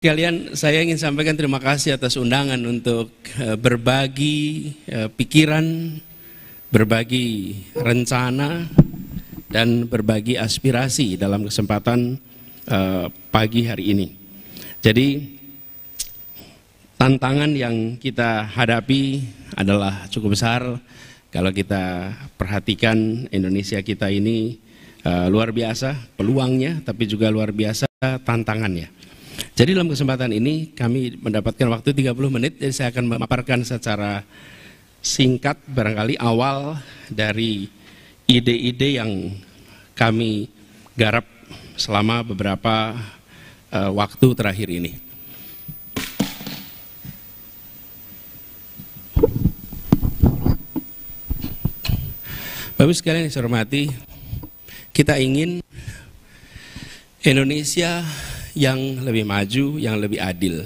Sekalian, saya ingin sampaikan terima kasih atas undangan untuk berbagi pikiran, berbagi rencana, dan berbagi aspirasi dalam kesempatan pagi hari ini. Jadi, tantangan yang kita hadapi adalah cukup besar. Kalau kita perhatikan, Indonesia kita ini luar biasa peluangnya, tapi juga luar biasa tantangannya. Jadi dalam kesempatan ini kami mendapatkan waktu 30 menit, jadi saya akan memaparkan secara singkat barangkali awal dari ide-ide yang kami garap selama beberapa waktu terakhir ini. Bapak sekalian yang saya hormati, kita ingin Indonesia yang lebih maju, yang lebih adil.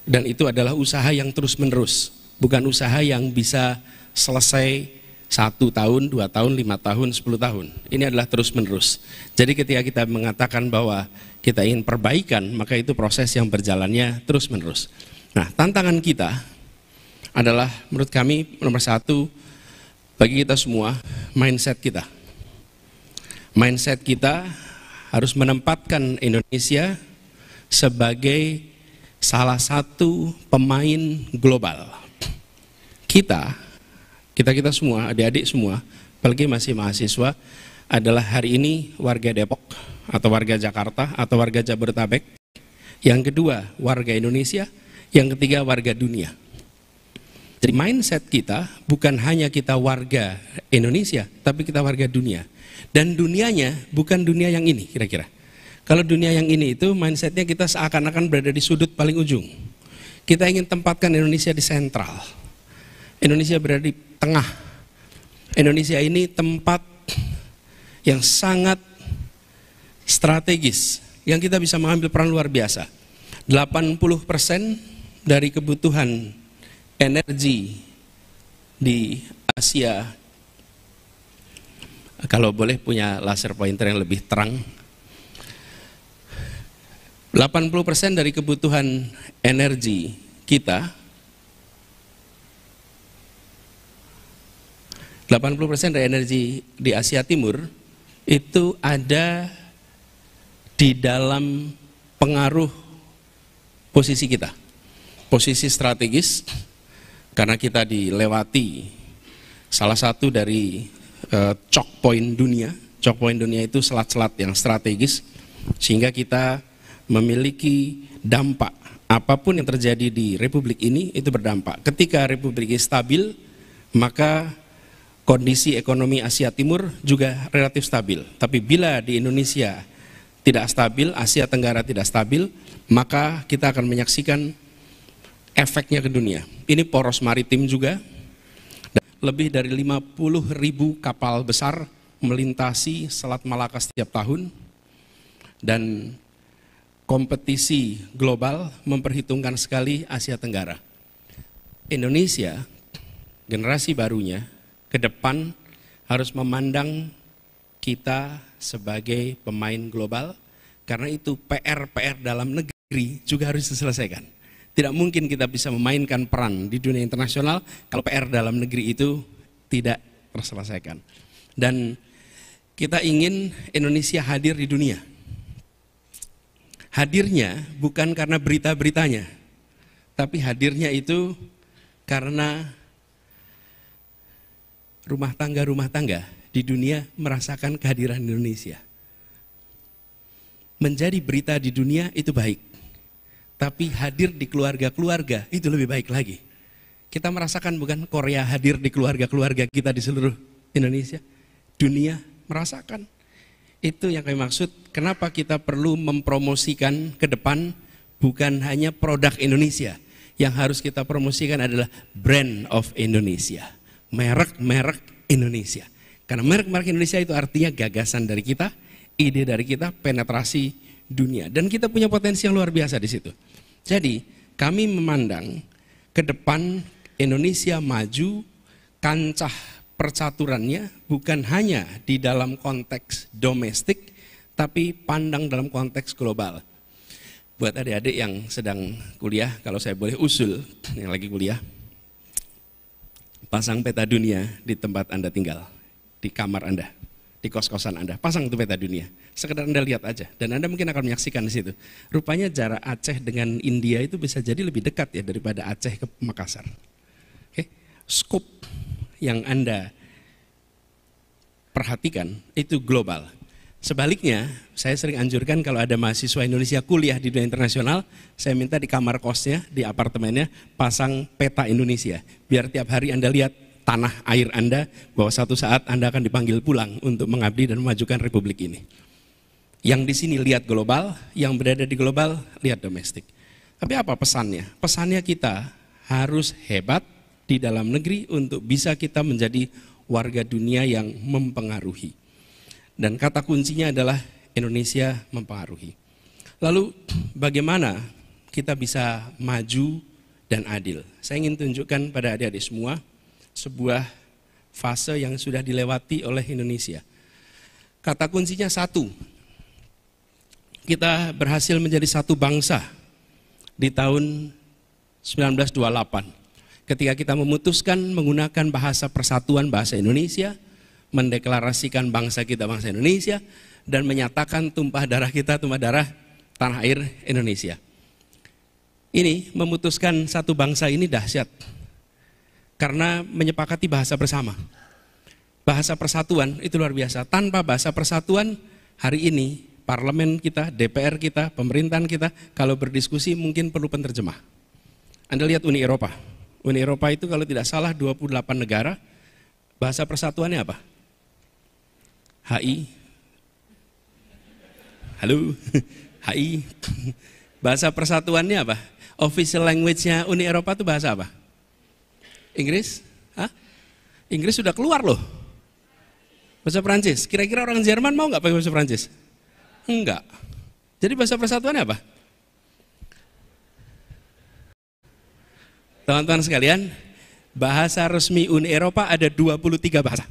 Dan itu adalah usaha yang terus-menerus, bukan usaha yang bisa selesai 1 tahun, 2 tahun, 5 tahun, 10 tahun. Ini adalah terus-menerus. Jadi ketika kita mengatakan bahwa kita ingin perbaikan, maka itu proses yang berjalannya terus-menerus. Nah, tantangan kita adalah menurut kami nomor 1, bagi kita semua, mindset kita. Mindset kita harus menempatkan Indonesia sebagai salah satu pemain global. Kita semua, adik-adik semua, apalagi masih mahasiswa, adalah hari ini warga Depok, atau warga Jakarta, atau warga Jabodetabek. Yang kedua, warga Indonesia. Yang ketiga, warga dunia. Jadi mindset kita bukan hanya kita warga Indonesia, tapi kita warga dunia. Dan dunianya bukan dunia yang ini kira-kira. Kalau dunia yang ini itu mindsetnya kita seakan-akan berada di sudut paling ujung. Kita ingin tempatkan Indonesia di sentral. Indonesia berada di tengah. Indonesia ini tempat yang sangat strategis, yang kita bisa mengambil peran luar biasa. 80% dari kebutuhan energi di Asia, kalau boleh punya laser pointer yang lebih terang, 80% dari kebutuhan energi kita, 80% dari energi di Asia Timur itu ada di dalam pengaruh posisi kita, posisi strategis. Karena kita dilewati salah satu dari choke point dunia. Choke point dunia itu selat-selat yang strategis, sehingga kita memiliki dampak. Apapun yang terjadi di Republik ini itu berdampak. Ketika Republik ini stabil, maka kondisi ekonomi Asia Timur juga relatif stabil. Tapi bila di Indonesia tidak stabil, Asia Tenggara tidak stabil, maka kita akan menyaksikan efeknya ke dunia. Ini poros maritim juga. Lebih dari 50.000 kapal besar melintasi Selat Malaka setiap tahun. Dan kompetisi global memperhitungkan sekali Asia Tenggara. Indonesia, generasi barunya, ke depan harus memandang kita sebagai pemain global. Karena itu PR dalam negeri juga harus diselesaikan. Tidak mungkin kita bisa memainkan peran di dunia internasional kalau PR dalam negeri itu tidak terselesaikan. Dan kita ingin Indonesia hadir di dunia. Hadirnya bukan karena berita-beritanya, tapi hadirnya itu karena rumah tangga di dunia merasakan kehadiran Indonesia. Menjadi berita di dunia itu baik. Tapi hadir di keluarga-keluarga itu lebih baik lagi. Kita merasakan bukan Korea hadir di keluarga-keluarga kita di seluruh Indonesia. Dunia merasakan. Itu yang kami maksud. Kenapa kita perlu mempromosikan ke depan bukan hanya produk Indonesia. Yang harus kita promosikan adalah brand of Indonesia. Merek-merek Indonesia. Karena merek-merek Indonesia itu artinya gagasan dari kita, ide dari kita, penetrasi dunia. Dan kita punya potensi yang luar biasa di situ. Jadi kami memandang ke depan Indonesia maju, kancah percaturannya bukan hanya di dalam konteks domestik, tapi pandang dalam konteks global. Buat adik-adik yang sedang kuliah, kalau saya boleh usul, yang lagi kuliah, pasang peta dunia di tempat Anda tinggal, di kamar Anda, di kos-kosan Anda, pasang itu peta dunia. Sekedar Anda lihat aja, dan Anda mungkin akan menyaksikan di situ. Rupanya jarak Aceh dengan India itu bisa jadi lebih dekat ya daripada Aceh ke Makassar. Oke, skop yang Anda perhatikan itu global. Sebaliknya, saya sering anjurkan kalau ada mahasiswa Indonesia kuliah di dunia internasional, saya minta di kamar kosnya, di apartemennya, pasang peta Indonesia. Biar tiap hari Anda lihat tanah air Anda, bahwa satu saat Anda akan dipanggil pulang untuk mengabdi dan memajukan republik ini. Yang di sini lihat global, yang berada di global, lihat domestik. Tapi apa pesannya? Pesannya kita harus hebat di dalam negeri untuk bisa kita menjadi warga dunia yang mempengaruhi. Dan kata kuncinya adalah Indonesia mempengaruhi. Lalu bagaimana kita bisa maju dan adil? Saya ingin tunjukkan pada adik-adik semua sebuah fase yang sudah dilewati oleh Indonesia. Kata kuncinya satu. Kita berhasil menjadi satu bangsa di tahun 1928. Ketika kita memutuskan menggunakan bahasa persatuan, bahasa Indonesia, mendeklarasikan bangsa kita bangsa Indonesia, dan menyatakan tumpah darah kita tumpah darah tanah air Indonesia. Ini memutuskan satu bangsa ini dahsyat karena menyepakati bahasa bersama. Bahasa persatuan itu luar biasa. Tanpa bahasa persatuan, hari ini parlemen kita, DPR kita, pemerintahan kita kalau berdiskusi mungkin perlu penerjemah. Anda lihat Uni Eropa. Uni Eropa itu kalau tidak salah 28 negara. Bahasa persatuannya apa? HI, halo, HI. Bahasa persatuannya apa? Official language-nya Uni Eropa itu bahasa apa? Inggris? Hah? Inggris sudah keluar loh. Bahasa Prancis. Kira-kira orang Jerman mau nggak pakai bahasa Prancis? Enggak. Jadi bahasa persatuannya apa? Teman-teman sekalian, bahasa resmi Uni Eropa ada 23 bahasa.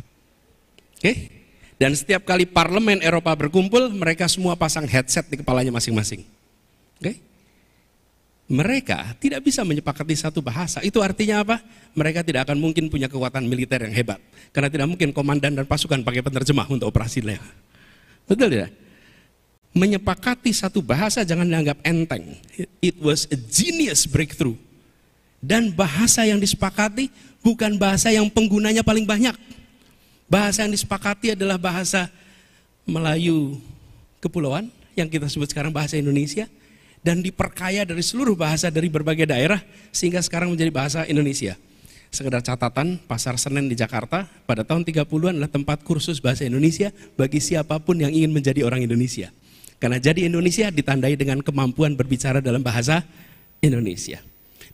Oke? Dan setiap kali parlemen Eropa berkumpul, mereka semua pasang headset di kepalanya masing-masing. Oke? Mereka tidak bisa menyepakati satu bahasa. Itu artinya apa? Mereka tidak akan mungkin punya kekuatan militer yang hebat. Karena tidak mungkin komandan dan pasukan pakai penerjemah untuk operasinya. Betul tidak? Menyepakati satu bahasa jangan dianggap enteng. It was a genius breakthrough. Dan bahasa yang disepakati bukan bahasa yang penggunanya paling banyak. Bahasa yang disepakati adalah bahasa Melayu kepulauan yang kita sebut sekarang bahasa Indonesia, dan diperkaya dari seluruh bahasa dari berbagai daerah sehingga sekarang menjadi bahasa Indonesia. Sekedar catatan, Pasar Senen di Jakarta pada tahun 30-an adalah tempat kursus bahasa Indonesia bagi siapapun yang ingin menjadi orang Indonesia. Karena jadi Indonesia ditandai dengan kemampuan berbicara dalam bahasa Indonesia.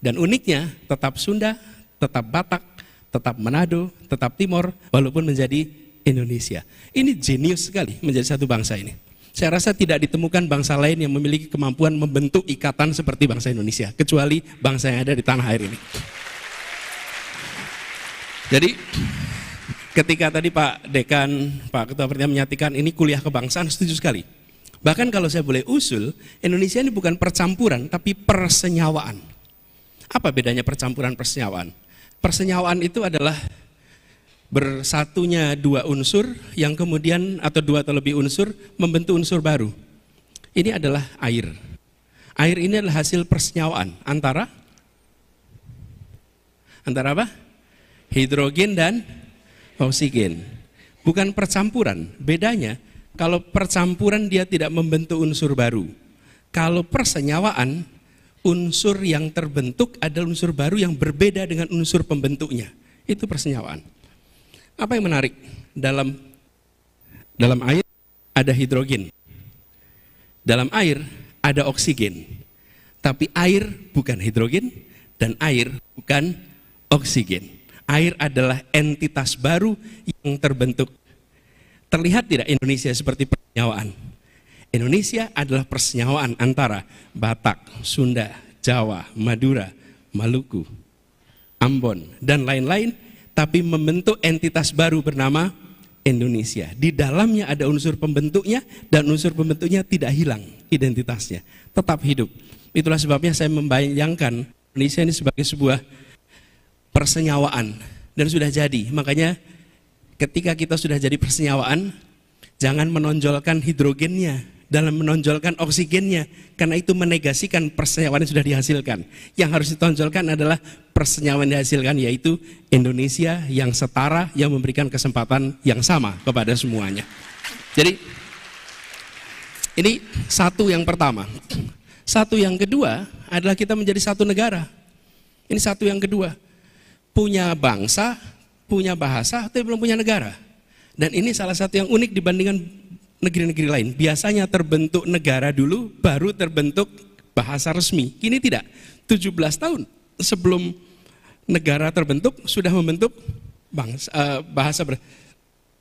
Dan uniknya tetap Sunda, tetap Batak, tetap Manado, tetap Timor, walaupun menjadi Indonesia. Ini jenius sekali menjadi satu bangsa ini. Saya rasa tidak ditemukan bangsa lain yang memiliki kemampuan membentuk ikatan seperti bangsa Indonesia, kecuali bangsa yang ada di tanah air ini. Jadi, ketika tadi Pak Dekan, Pak Ketua Pertama menyatakan ini kuliah kebangsaan, setuju sekali. Bahkan kalau saya boleh usul, Indonesia ini bukan percampuran, tapi persenyawaan. Apa bedanya percampuran persenyawaan? Persenyawaan itu adalah bersatunya dua unsur yang kemudian atau dua atau lebih unsur membentuk unsur baru. Ini adalah air. Air ini adalah hasil persenyawaan antara apa? Hidrogen dan oksigen. Bukan percampuran. Bedanya kalau percampuran dia tidak membentuk unsur baru. Kalau persenyawaan, unsur yang terbentuk adalah unsur baru yang berbeda dengan unsur pembentuknya. Itu persenyawaan. Apa yang menarik? Dalam air ada hidrogen. Dalam air ada oksigen. Tapi air bukan hidrogen dan air bukan oksigen. Air adalah entitas baru yang terbentuk. Terlihat tidak Indonesia seperti persenyawaan? Indonesia adalah persenyawaan antara Batak, Sunda, Jawa, Madura, Maluku, Ambon, dan lain-lain, tapi membentuk entitas baru bernama Indonesia. Di dalamnya ada unsur pembentuknya, dan unsur pembentuknya tidak hilang identitasnya, tetap hidup. Itulah sebabnya saya membayangkan Indonesia ini sebagai sebuah persenyawaan, dan sudah jadi. Makanya ketika kita sudah jadi persenyawaan, jangan menonjolkan hidrogennya dalam menonjolkan oksigennya, karena itu menegasikan persenyawaan yang sudah dihasilkan. Yang harus ditonjolkan adalah persenyawaan yang dihasilkan, yaitu Indonesia yang setara, yang memberikan kesempatan yang sama kepada semuanya. Jadi ini satu yang pertama. Satu yang kedua adalah kita menjadi satu negara. Ini satu yang kedua. Punya bangsa, punya bahasa, tapi belum punya negara. Dan ini salah satu yang unik dibandingkan negeri-negeri lain. Biasanya terbentuk negara dulu, baru terbentuk bahasa resmi. Kini tidak. 17 tahun sebelum negara terbentuk, sudah membentuk bahasa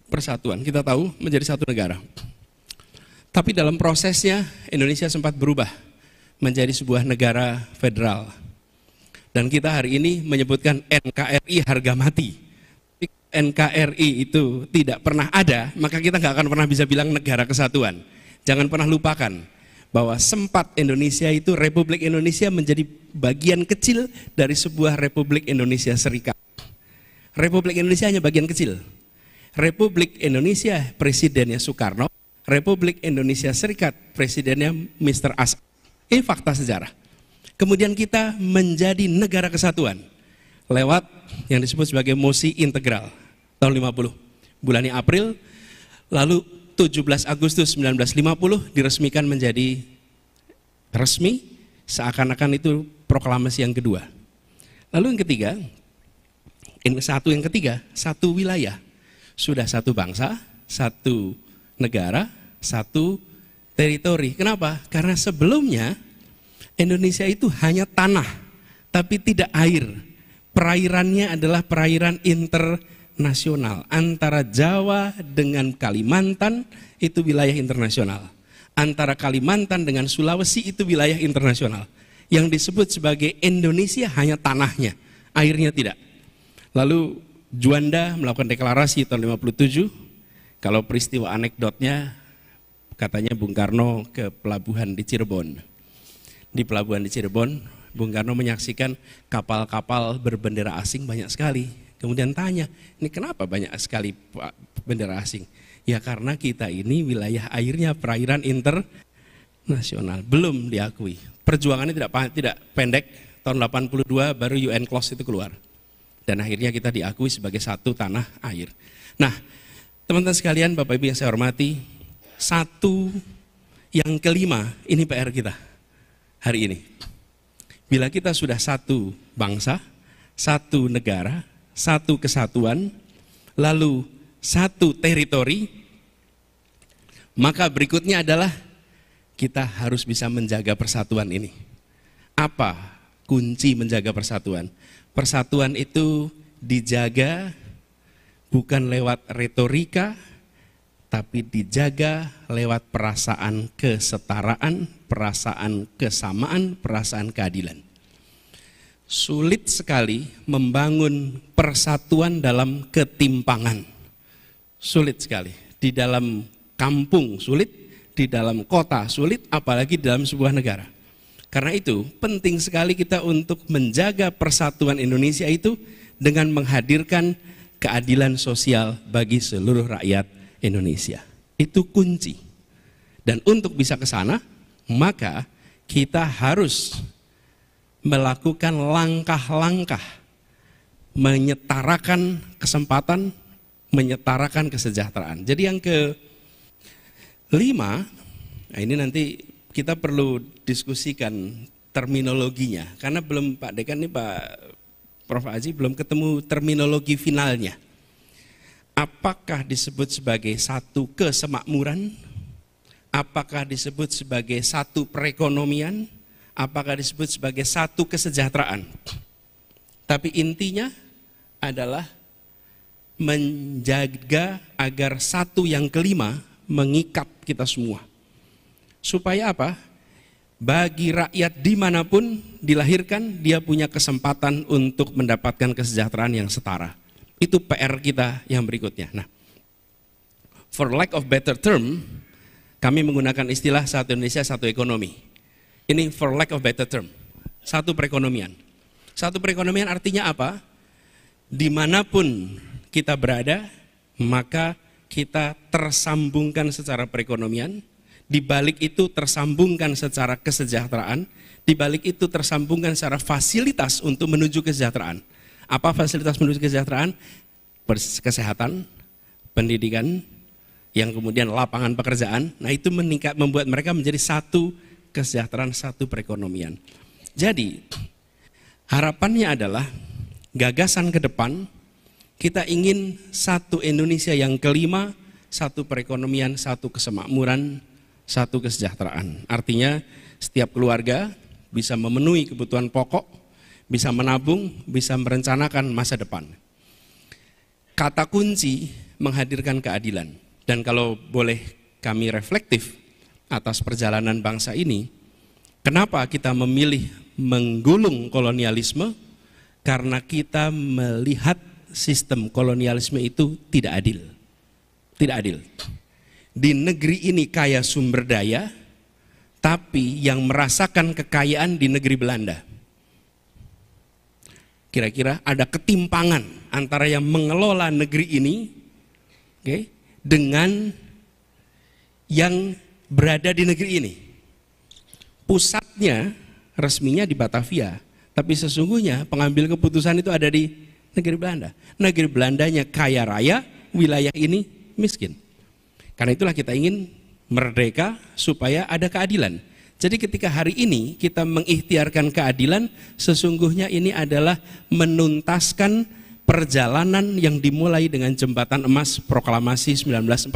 persatuan. Kita tahu menjadi satu negara. Tapi dalam prosesnya Indonesia sempat berubah menjadi sebuah negara federal. Dan kita hari ini menyebutkan NKRI harga mati. NKRI itu tidak pernah ada, maka kita nggak akan pernah bisa bilang negara kesatuan. Jangan pernah lupakan bahwa sempat Indonesia itu, Republik Indonesia menjadi bagian kecil dari sebuah Republik Indonesia Serikat. Republik Indonesia hanya bagian kecil. Republik Indonesia presidennya Soekarno, Republik Indonesia Serikat presidennya Mr. Asad. Ini fakta sejarah. Kemudian kita menjadi negara kesatuan lewat yang disebut sebagai mosi integral tahun 50, bulan April, lalu 17 Agustus 1950 diresmikan menjadi resmi, seakan-akan itu proklamasi yang kedua. Lalu yang ketiga, satu wilayah, sudah satu bangsa, satu negara, satu teritori. Kenapa? Karena sebelumnya Indonesia itu hanya tanah, tapi tidak air. Perairannya adalah perairan internasional. Antara Jawa dengan Kalimantan itu wilayah internasional. Antara Kalimantan dengan Sulawesi itu wilayah internasional. Yang disebut sebagai Indonesia hanya tanahnya, airnya tidak. Lalu Juanda melakukan deklarasi tahun 57. Kalau peristiwa anekdotnya, katanya Bung Karno ke pelabuhan di Cirebon. Di pelabuhan di Cirebon, Bung Karno menyaksikan kapal-kapal berbendera asing banyak sekali. Kemudian tanya, ini kenapa banyak sekali bendera asing? Ya karena kita ini wilayah airnya perairan internasional, belum diakui. Perjuangannya tidak pendek, tahun 82 baru UN Clause itu keluar. Dan akhirnya kita diakui sebagai satu tanah air. Nah, teman-teman sekalian, Bapak Ibu yang saya hormati, satu yang kelima, ini PR kita hari ini. Bila kita sudah satu bangsa, satu negara, satu kesatuan, lalu satu teritori, maka berikutnya adalah kita harus bisa menjaga persatuan ini. Apa kunci menjaga persatuan? Persatuan itu dijaga bukan lewat retorika, tapi dijaga lewat perasaan kesetaraan, perasaan kesamaan, perasaan keadilan. Sulit sekali membangun persatuan dalam ketimpangan. Sulit sekali. Di dalam kampung sulit, di dalam kota sulit, apalagi di dalam sebuah negara. Karena itu penting sekali kita untuk menjaga persatuan Indonesia itu dengan menghadirkan keadilan sosial bagi seluruh rakyat Indonesia. Itu kunci. Dan untuk bisa ke sana, maka kita harus melakukan langkah-langkah menyetarakan kesempatan, menyetarakan kesejahteraan. Jadi yang kelima, nah ini nanti kita perlu diskusikan terminologinya, karena belum Pak Dekan ini Pak Prof. Aji belum ketemu terminologi finalnya. Apakah disebut sebagai satu kesemakmuran? Apakah disebut sebagai satu perekonomian? Apakah disebut sebagai satu kesejahteraan? Tapi intinya adalah menjaga agar satu yang kelima mengikat kita semua. Supaya apa? Bagi rakyat dimanapun dilahirkan, dia punya kesempatan untuk mendapatkan kesejahteraan yang setara. Itu PR kita yang berikutnya. Nah, For lack of better term, kami menggunakan istilah satu Indonesia, satu ekonomi. Ini for lack of better term, satu perekonomian. Satu perekonomian artinya apa? Dimanapun kita berada, maka kita tersambungkan secara perekonomian, di balik itu tersambungkan secara kesejahteraan, di balik itu tersambungkan secara fasilitas untuk menuju kesejahteraan. Apa fasilitas menuju kesejahteraan? Kesehatan, pendidikan, yang kemudian lapangan pekerjaan. Nah itu membuat mereka menjadi satu kesejahteraan, satu perekonomian. Jadi harapannya adalah gagasan ke depan, kita ingin satu Indonesia yang kelima, satu perekonomian, satu kesemakmuran, satu kesejahteraan. Artinya setiap keluarga bisa memenuhi kebutuhan pokok, bisa menabung, bisa merencanakan masa depan. Kata kunci menghadirkan keadilan. Dan kalau boleh kami reflektif atas perjalanan bangsa ini, kenapa kita memilih menggulung kolonialisme? Karena kita melihat sistem kolonialisme itu tidak adil. Tidak adil. Di negeri ini kaya sumber daya, tapi yang merasakan kekayaan di negeri Belanda. Kira-kira ada ketimpangan antara yang mengelola negeri ini, dengan yang berada di negeri ini. Pusatnya resminya di Batavia, tapi sesungguhnya pengambil keputusan itu ada di negeri Belanda. Negeri Belandanya kaya raya, wilayah ini miskin. Karena itulah kita ingin merdeka supaya ada keadilan. Jadi ketika hari ini kita mengikhtiarkan keadilan, sesungguhnya ini adalah menuntaskan perjalanan yang dimulai dengan Jembatan Emas Proklamasi 1945.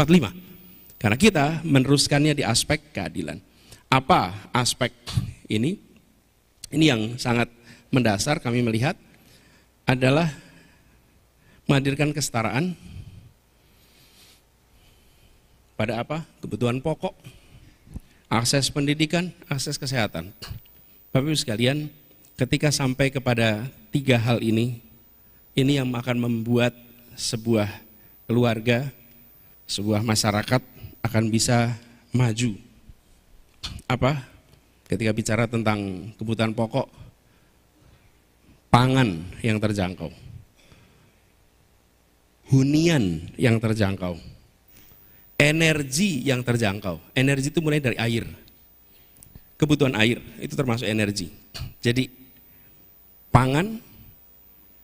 Karena kita meneruskannya di aspek keadilan. Apa aspek ini? Ini yang sangat mendasar kami melihat adalah menghadirkan kesetaraan pada apa? Kebutuhan pokok, akses pendidikan, akses kesehatan. Bapak Ibu sekalian, ketika sampai kepada tiga hal ini yang akan membuat sebuah keluarga, sebuah masyarakat akan bisa maju. Apa? Ketika bicara tentang kebutuhan pokok, pangan yang terjangkau, hunian yang terjangkau, energi yang terjangkau. Energi itu mulai dari air. Kebutuhan air itu termasuk energi. Jadi pangan,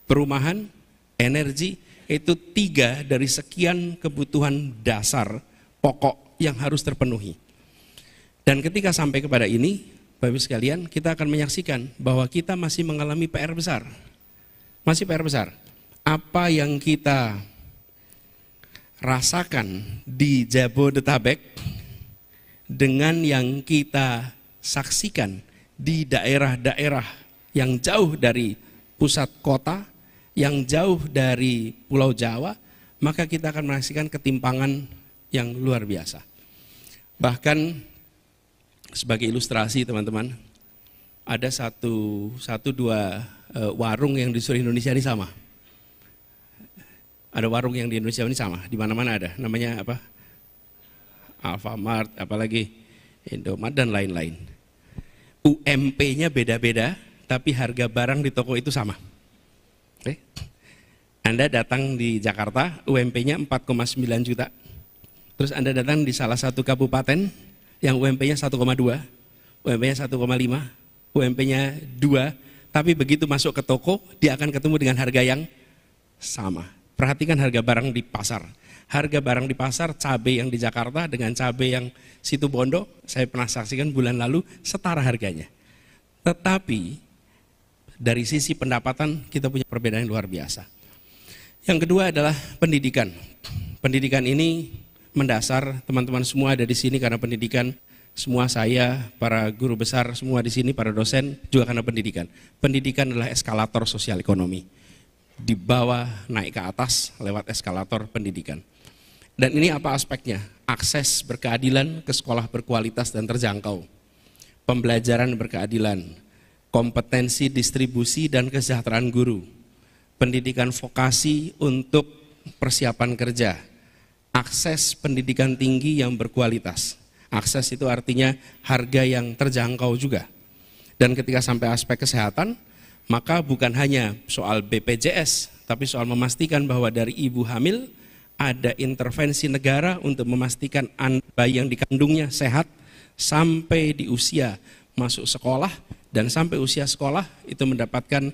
perumahan, energi itu 3 dari sekian kebutuhan dasar pokok yang harus terpenuhi. Dan ketika sampai kepada ini, Bapak Ibu sekalian, kita akan menyaksikan bahwa kita masih mengalami PR besar. Masih PR besar. Apa yang kita rasakan di Jabodetabek dengan yang kita saksikan di daerah-daerah yang jauh dari pusat kota, yang jauh dari Pulau Jawa, maka kita akan menyaksikan ketimpangan yang luar biasa. Bahkan sebagai ilustrasi teman-teman, ada dua warung yang di seluruh Indonesia ini sama. Ada warung yang di Indonesia ini sama, di mana-mana ada. Namanya apa? Alfamart, apalagi Indomaret dan lain-lain. UMP-nya beda-beda, tapi harga barang di toko itu sama. Oke. Anda datang di Jakarta, UMP-nya 4,9 juta. Terus Anda datang di salah satu kabupaten yang UMP-nya 1,2, UMP-nya 1,5, UMP-nya 2, tapi begitu masuk ke toko, dia akan ketemu dengan harga yang sama. Perhatikan harga barang di pasar. Harga barang di pasar, cabai yang di Jakarta dengan cabai yang situ Bondo, saya pernah saksikan bulan lalu, setara harganya. Tetapi dari sisi pendapatan kita punya perbedaan yang luar biasa. Yang kedua adalah pendidikan. Pendidikan ini mendasar, teman-teman semua ada di sini karena pendidikan. Semua saya, para guru besar semua di sini, para dosen juga karena pendidikan. Pendidikan adalah eskalator sosial ekonomi. Di bawah naik ke atas lewat eskalator pendidikan. Dan ini apa aspeknya? Akses berkeadilan ke sekolah berkualitas dan terjangkau. Pembelajaran berkeadilan, kompetensi distribusi dan kesejahteraan guru, pendidikan vokasi untuk persiapan kerja, akses pendidikan tinggi yang berkualitas. Akses itu artinya harga yang terjangkau juga. Dan ketika sampai aspek kesehatan, maka bukan hanya soal BPJS, tapi soal memastikan bahwa dari ibu hamil ada intervensi negara untuk memastikan bayi yang dikandungnya sehat sampai di usia masuk sekolah, dan sampai usia sekolah itu mendapatkan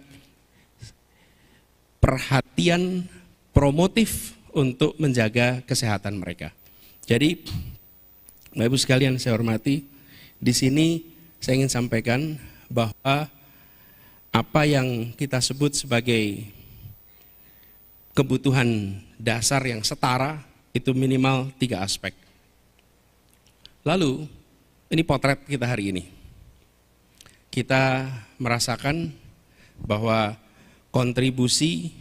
perhatian promotif untuk menjaga kesehatan mereka. Jadi, Bapak Ibu sekalian saya hormati, di sini saya ingin sampaikan bahwa apa yang kita sebut sebagai kebutuhan dasar yang setara itu minimal 3 aspek. Lalu, ini potret kita hari ini. Kita merasakan bahwa kontribusi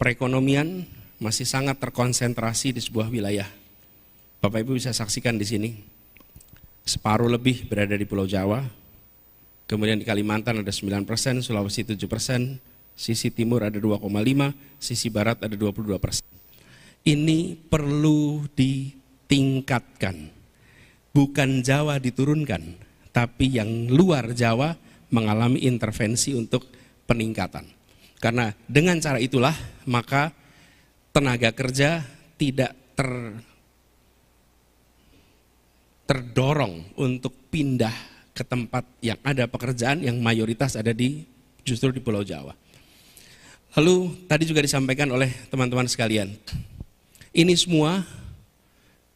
perekonomian masih sangat terkonsentrasi di sebuah wilayah. Bapak Ibu bisa saksikan di sini, separuh lebih berada di Pulau Jawa, kemudian di Kalimantan ada 9%, Sulawesi 7%, sisi timur ada 2,5%, sisi barat ada 22%. Ini perlu ditingkatkan, bukan Jawa diturunkan, tapi yang luar Jawa mengalami intervensi untuk peningkatan. Karena dengan cara itulah maka tenaga kerja tidak terdorong untuk pindah ke tempat yang ada pekerjaan yang mayoritas ada justru di Pulau Jawa. Lalu tadi juga disampaikan oleh teman-teman sekalian, ini semua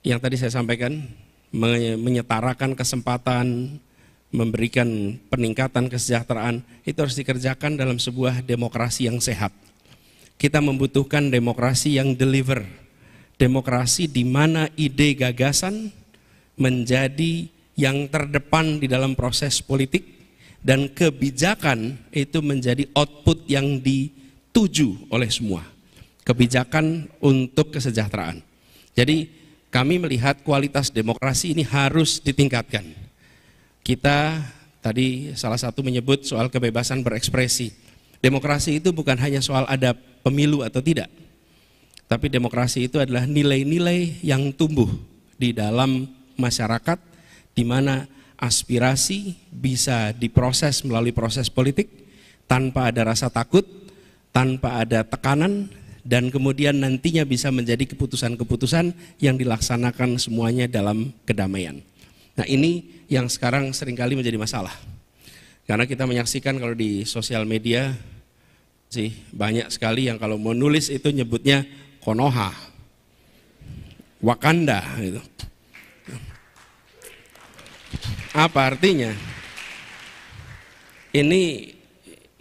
yang tadi saya sampaikan menyetarakan kesempatan, memberikan peningkatan kesejahteraan, itu harus dikerjakan dalam sebuah demokrasi yang sehat. Kita membutuhkan demokrasi yang deliver, demokrasi di mana ide gagasan menjadi yang terdepan di dalam proses politik, dan kebijakan itu menjadi output yang dituju oleh semua. Kebijakan untuk kesejahteraan. Jadi kami melihat kualitas demokrasi ini harus ditingkatkan. Kita tadi salah satu menyebut soal kebebasan berekspresi. Demokrasi itu bukan hanya soal ada pemilu atau tidak, tapi demokrasi itu adalah nilai-nilai yang tumbuh di dalam masyarakat, di mana aspirasi bisa diproses melalui proses politik tanpa ada rasa takut, tanpa ada tekanan, dan kemudian nantinya bisa menjadi keputusan-keputusan yang dilaksanakan semuanya dalam kedamaian. Nah, ini yang sekarang seringkali menjadi masalah. Karena kita menyaksikan kalau di sosial media sih banyak sekali yang kalau mau nulis itu nyebutnya Konoha, Wakanda gitu. Apa artinya? Ini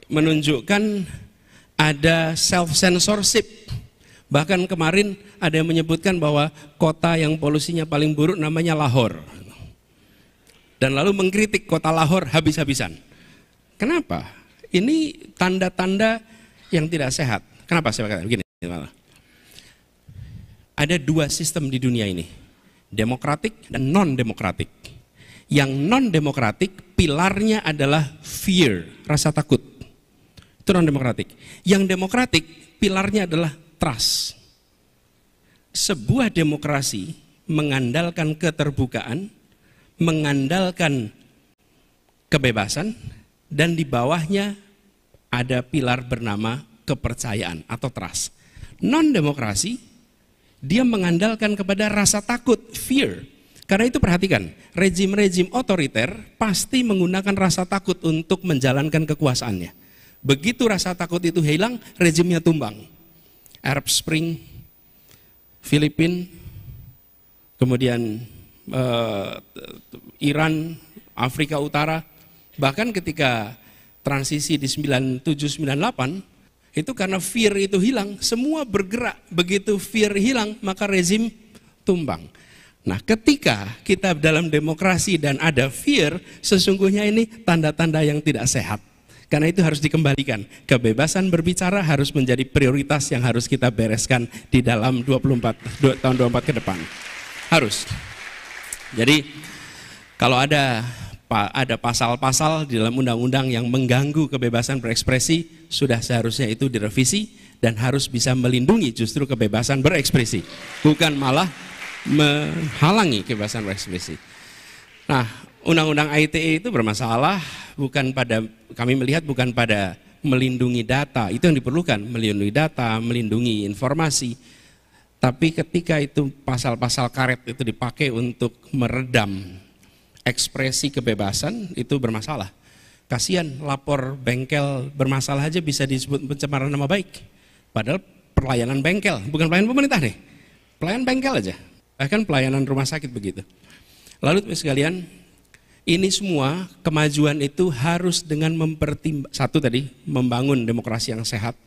menunjukkan ada self-censorship. Bahkan kemarin ada yang menyebutkan bahwa kota yang polusinya paling buruk namanya Lahore. Dan lalu mengkritik kota Lahore habis-habisan. Kenapa? Ini tanda-tanda yang tidak sehat. Kenapa saya katakan begini? Ada 2 sistem di dunia ini, demokratik dan non-demokratik. Yang non-demokratik pilarnya adalah fear, rasa takut. Itu non-demokratik. Yang demokratik pilarnya adalah trust. Sebuah demokrasi mengandalkan keterbukaan, mengandalkan kebebasan, dan di bawahnya ada pilar bernama kepercayaan atau trust. Non-demokrasi, dia mengandalkan kepada rasa takut, fear. Karena itu perhatikan, rejim-rejim otoriter pasti menggunakan rasa takut untuk menjalankan kekuasaannya. Begitu rasa takut itu hilang, rejimnya tumbang. Arab Spring, Filipina, kemudian Iran, Afrika Utara, bahkan ketika transisi di 97-98, itu karena fear itu hilang, semua bergerak. Begitu fear hilang, maka rezim tumbang. Nah, ketika kita dalam demokrasi dan ada fear, sesungguhnya ini tanda-tanda yang tidak sehat. Karena itu harus dikembalikan. Kebebasan berbicara harus menjadi prioritas yang harus kita bereskan di dalam tahun 24 ke depan. Harus. Jadi, kalau ada ada pasal-pasal di dalam undang-undang yang mengganggu kebebasan berekspresi, sudah seharusnya itu direvisi dan harus bisa melindungi justru kebebasan berekspresi, bukan malah menghalangi kebebasan berekspresi. Nah, undang-undang ITE itu bermasalah kami melihat bukan pada melindungi data, itu yang diperlukan, melindungi data, melindungi informasi. Tapi ketika itu pasal-pasal karet itu dipakai untuk meredam ekspresi kebebasan, itu bermasalah. Kasihan, lapor bengkel bermasalah aja bisa disebut pencemaran nama baik. Padahal pelayanan bengkel, bukan pelayanan pemerintah nih, pelayanan bengkel aja. Bahkan pelayanan rumah sakit begitu. Lalu teman sekalian, ini semua kemajuan itu harus dengan satu tadi, membangun demokrasi yang sehat.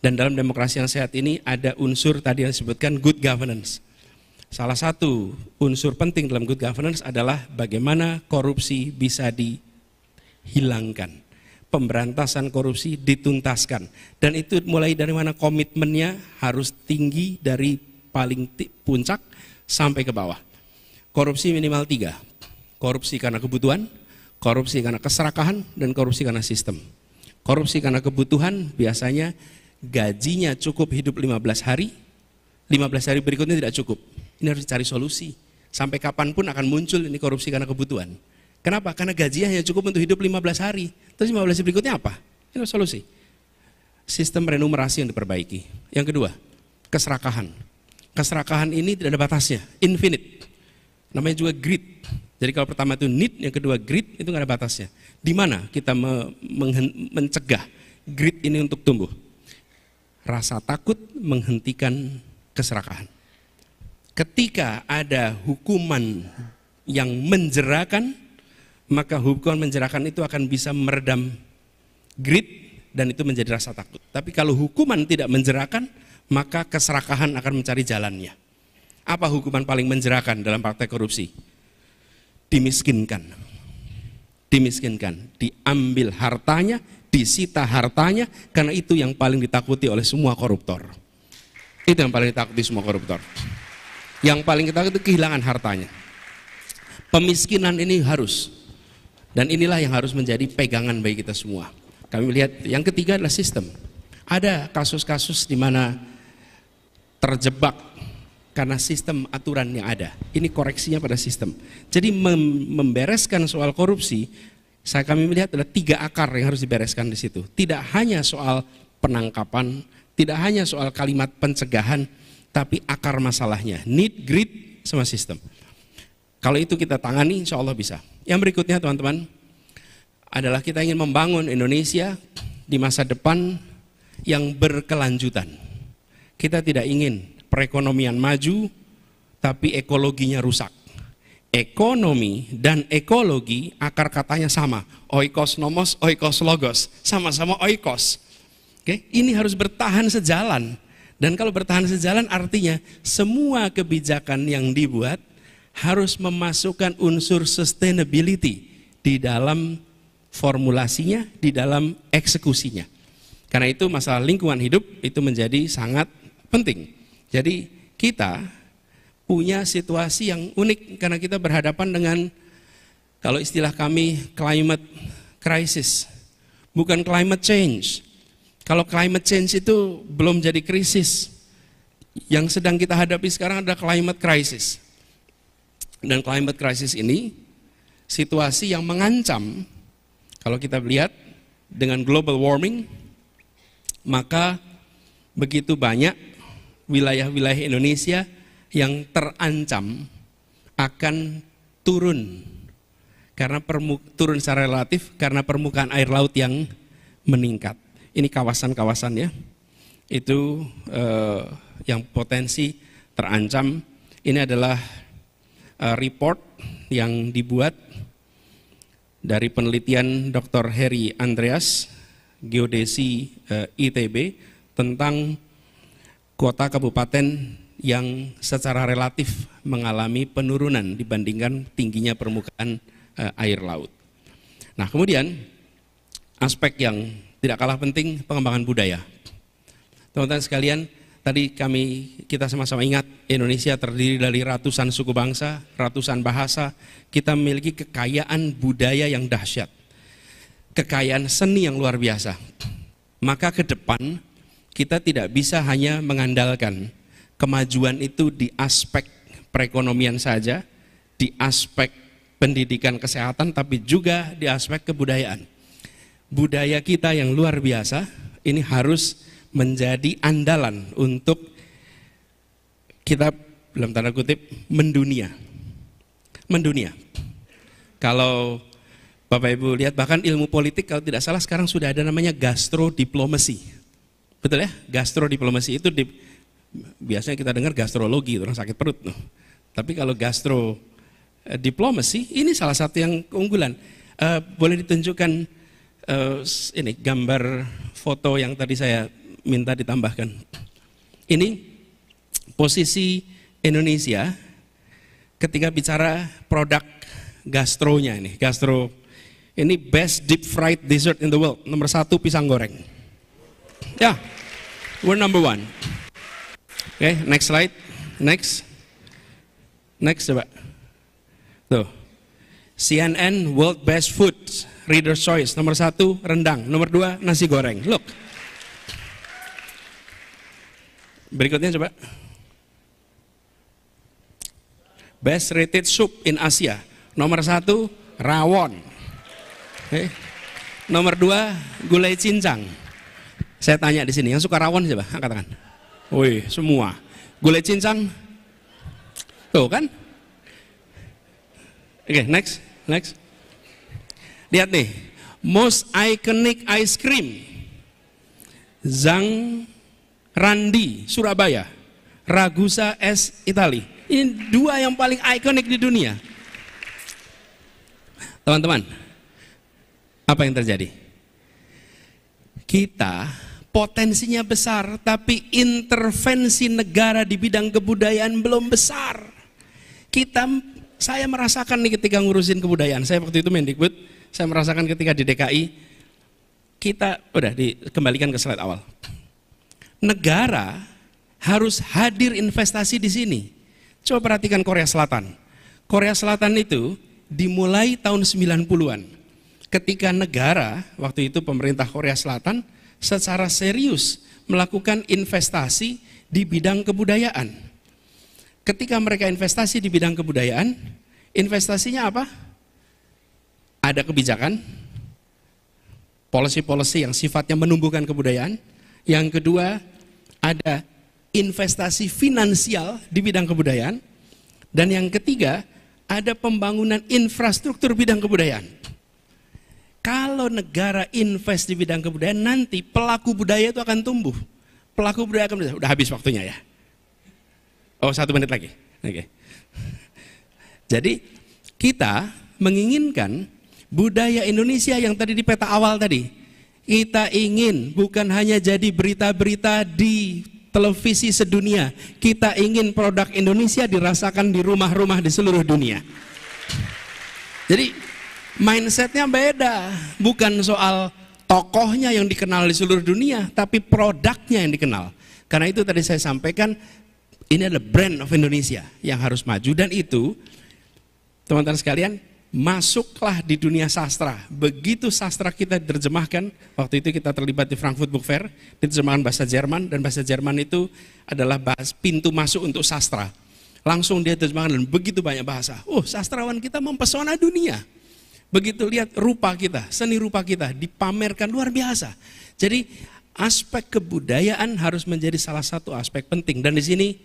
Dan dalam demokrasi yang sehat ini ada unsur tadi yang disebutkan good governance. Salah satu unsur penting dalam good governance adalah bagaimana korupsi bisa dihilangkan. Pemberantasan korupsi dituntaskan. Dan itu mulai dari mana komitmennya harus tinggi dari paling puncak sampai ke bawah. Korupsi minimal 3. Korupsi karena kebutuhan, korupsi karena keserakahan, dan korupsi karena sistem. Korupsi karena kebutuhan biasanya gajinya cukup hidup 15 hari, 15 hari berikutnya tidak cukup. Ini harus dicari solusi. Sampai kapanpun akan muncul ini korupsi karena kebutuhan. Kenapa? Karena gajinya hanya cukup untuk hidup 15 hari. Terus 15 hari berikutnya apa? Ini harus solusi. Sistem remunerasi yang diperbaiki. Yang kedua, keserakahan. Keserakahan ini tidak ada batasnya, infinite. Namanya juga greed. Jadi kalau pertama itu need, yang kedua greed, itu nggak ada batasnya. Di mana kita mencegah greed ini untuk tumbuh? Rasa takut menghentikan keserakahan. Ketika ada hukuman yang menjerakan, maka hukuman menjerakan itu akan bisa meredam greed dan itu menjadi rasa takut. Tapi kalau hukuman tidak menjerakan, maka keserakahan akan mencari jalannya. Apa hukuman paling menjerakan dalam praktek korupsi? Dimiskinkan. Dimiskinkan, diambil hartanya, disita hartanya, karena itu yang paling ditakuti oleh semua koruptor. Itu yang paling ditakuti semua koruptor. Yang paling ditakuti itu kehilangan hartanya. Pemiskinan ini harus, dan inilah yang harus menjadi pegangan bagi kita semua. Kami melihat yang ketiga adalah sistem. Ada kasus-kasus di mana terjebak karena sistem aturan yang ada. Ini koreksinya pada sistem. Jadi membereskan soal korupsi, kami melihat ada 3 akar yang harus dibereskan di situ. Tidak hanya soal penangkapan, tidak hanya soal kalimat pencegahan, tapi akar masalahnya, need, greed, sama sistem. Kalau itu kita tangani, insya Allah bisa. Yang berikutnya teman-teman, adalah kita ingin membangun Indonesia di masa depan yang berkelanjutan. Kita tidak ingin perekonomian maju, tapi ekologinya rusak. Ekonomi dan ekologi akar katanya sama, oikos nomos, oikos logos, sama-sama oikos. Oke, ini harus bertahan sejalan. Dan kalau bertahan sejalan artinya semua kebijakan yang dibuat harus memasukkan unsur sustainability di dalam formulasinya, di dalam eksekusinya. Karena itu masalah lingkungan hidup itu menjadi sangat penting. Jadi kita punya situasi yang unik karena kita berhadapan dengan, kalau istilah kami, climate crisis, bukan climate change. Kalau climate change itu belum jadi krisis, yang sedang kita hadapi sekarang ada climate crisis. Dan climate crisis ini situasi yang mengancam, kalau kita lihat dengan global warming, maka begitu banyak wilayah-wilayah Indonesia yang terancam akan turun karena turun secara relatif karena permukaan air laut yang meningkat. Ini kawasan-kawasan ya, itu yang potensi terancam. Ini adalah report yang dibuat dari penelitian Dr. Heri Andreas, geodesi ITB, tentang kota kabupaten yang secara relatif mengalami penurunan dibandingkan tingginya permukaan air laut. Nah, kemudian aspek yang tidak kalah penting, pengembangan budaya. Teman-teman sekalian, Tadi kita sama-sama ingat, Indonesia terdiri dari ratusan suku bangsa, ratusan bahasa. Kita memiliki kekayaan budaya yang dahsyat, kekayaan seni yang luar biasa. Maka ke depan kita tidak bisa hanya mengandalkan kemajuan itu di aspek perekonomian saja, di aspek pendidikan kesehatan, tapi juga di aspek kebudayaan. Budaya kita yang luar biasa ini harus menjadi andalan untuk kita, dalam tanda kutip, mendunia. Kalau Bapak Ibu lihat, bahkan ilmu politik kalau tidak salah sekarang sudah ada namanya gastrodiplomasi. Betul ya? Gastrodiplomasi itu biasanya kita dengar gastrologi, orang sakit perut. Tapi kalau gastrodiplomasi, ini salah satu yang keunggulan. Boleh ditunjukkan ini gambar foto yang tadi saya minta ditambahkan. Ini posisi Indonesia ketika bicara produk gastronya ini. Ini best deep fried dessert in the world. Nomor 1 pisang goreng. Ya, we're number 1. Oke, next slide. Next coba. Tuh. CNN World Best Food Reader's Choice. Nomor 1 rendang, nomor 2 nasi goreng. Look. Berikutnya coba. Best rated soup in Asia. Nomor 1 rawon. Okay. Nomor 2 gulai cincang. Saya tanya di sini, yang suka rawon siapa? Angkat tangan. Wih, semua. Gulai cincang. Tuh kan? Oke, next. Lihat nih, most iconic ice cream. Zhang Randi, Surabaya, Ragusa S, Itali. Ini 2 yang paling ikonik di dunia. Teman-teman, apa yang terjadi? Kita potensinya besar, tapi intervensi negara di bidang kebudayaan belum besar. Saya merasakan nih ketika ngurusin kebudayaan. Saya waktu itu Mendikbud, saya merasakan ketika di DKI, kita udah dikembalikan ke slide awal. Negara harus hadir investasi di sini. Coba perhatikan Korea Selatan. Korea Selatan itu dimulai tahun 90-an. Ketika negara, waktu itu pemerintah Korea Selatan secara serius melakukan investasi di bidang kebudayaan. Ketika mereka investasi di bidang kebudayaan, investasinya apa? Ada kebijakan, policy-policy yang sifatnya menumbuhkan kebudayaan. Yang kedua, ada investasi finansial di bidang kebudayaan. Dan yang ketiga, ada pembangunan infrastruktur bidang kebudayaan. Kalau negara invest di bidang kebudayaan, nanti pelaku budaya itu akan tumbuh. Pelaku budaya akan, udah habis waktunya ya. Oh, 1 menit lagi. Oke. Jadi kita menginginkan budaya Indonesia yang tadi di peta awal tadi. Kita ingin bukan hanya jadi berita-berita di televisi sedunia. Kita ingin produk Indonesia dirasakan di rumah-rumah di seluruh dunia. Jadi mindsetnya beda. Bukan soal tokohnya yang dikenal di seluruh dunia, tapi produknya yang dikenal. Karena itu tadi saya sampaikan, ini adalah brand of Indonesia yang harus maju. Dan itu, teman-teman sekalian, masuklah di dunia sastra. Begitu sastra kita diterjemahkan, waktu itu kita terlibat di Frankfurt Book Fair, diterjemahkan bahasa Jerman, dan bahasa Jerman itu adalah pintu masuk untuk sastra. Langsung dia terjemahkan dan begitu banyak bahasa. Sastrawan kita mempesona dunia. Begitu lihat rupa kita, seni rupa kita dipamerkan luar biasa. Jadi aspek kebudayaan harus menjadi salah satu aspek penting. Dan di sini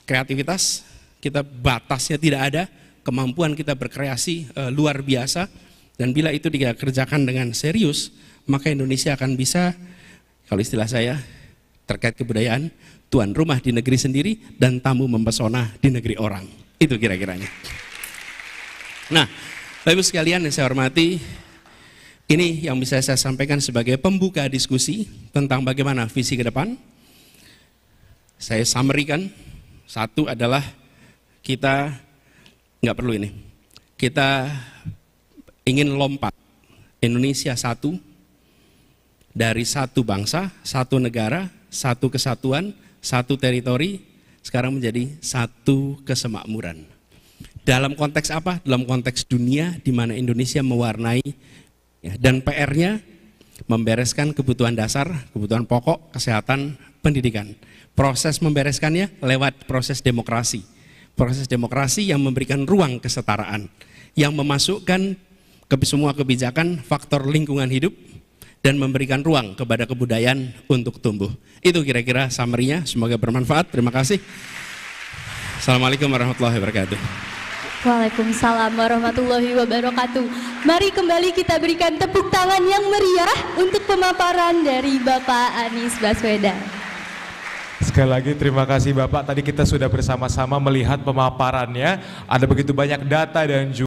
kreativitas kita batasnya tidak ada. Kemampuan kita berkreasi luar biasa, dan bila itu dikerjakan dengan serius, maka Indonesia akan bisa, kalau istilah saya terkait kebudayaan, tuan rumah di negeri sendiri dan tamu mempesona di negeri orang. Itu kira-kiranya. Nah, Bapak Ibu sekalian yang saya hormati, ini yang bisa saya sampaikan sebagai pembuka diskusi tentang bagaimana visi ke depan. Saya summary-kan. 1 adalah kita nggak perlu ini. Kita ingin lompat Indonesia satu, dari satu bangsa, satu negara, satu kesatuan, satu teritori sekarang menjadi satu kesemakmuran. Dalam konteks apa? Dalam konteks dunia di mana Indonesia mewarnai ya, dan PR-nya membereskan kebutuhan dasar, kebutuhan pokok, kesehatan, pendidikan. Proses membereskannya lewat proses demokrasi. Proses demokrasi yang memberikan ruang kesetaraan, yang memasukkan ke semua kebijakan faktor lingkungan hidup dan memberikan ruang kepada kebudayaan untuk tumbuh. Itu kira-kira summary-nya, semoga bermanfaat. Terima kasih. Assalamualaikum warahmatullahi wabarakatuh. Waalaikumsalam warahmatullahi wabarakatuh. Mari kembali kita berikan tepuk tangan yang meriah untuk pemaparan dari Bapak Anies Baswedan. Sekali lagi terima kasih Bapak, tadi kita sudah bersama-sama melihat pemaparannya, ada begitu banyak data dan juga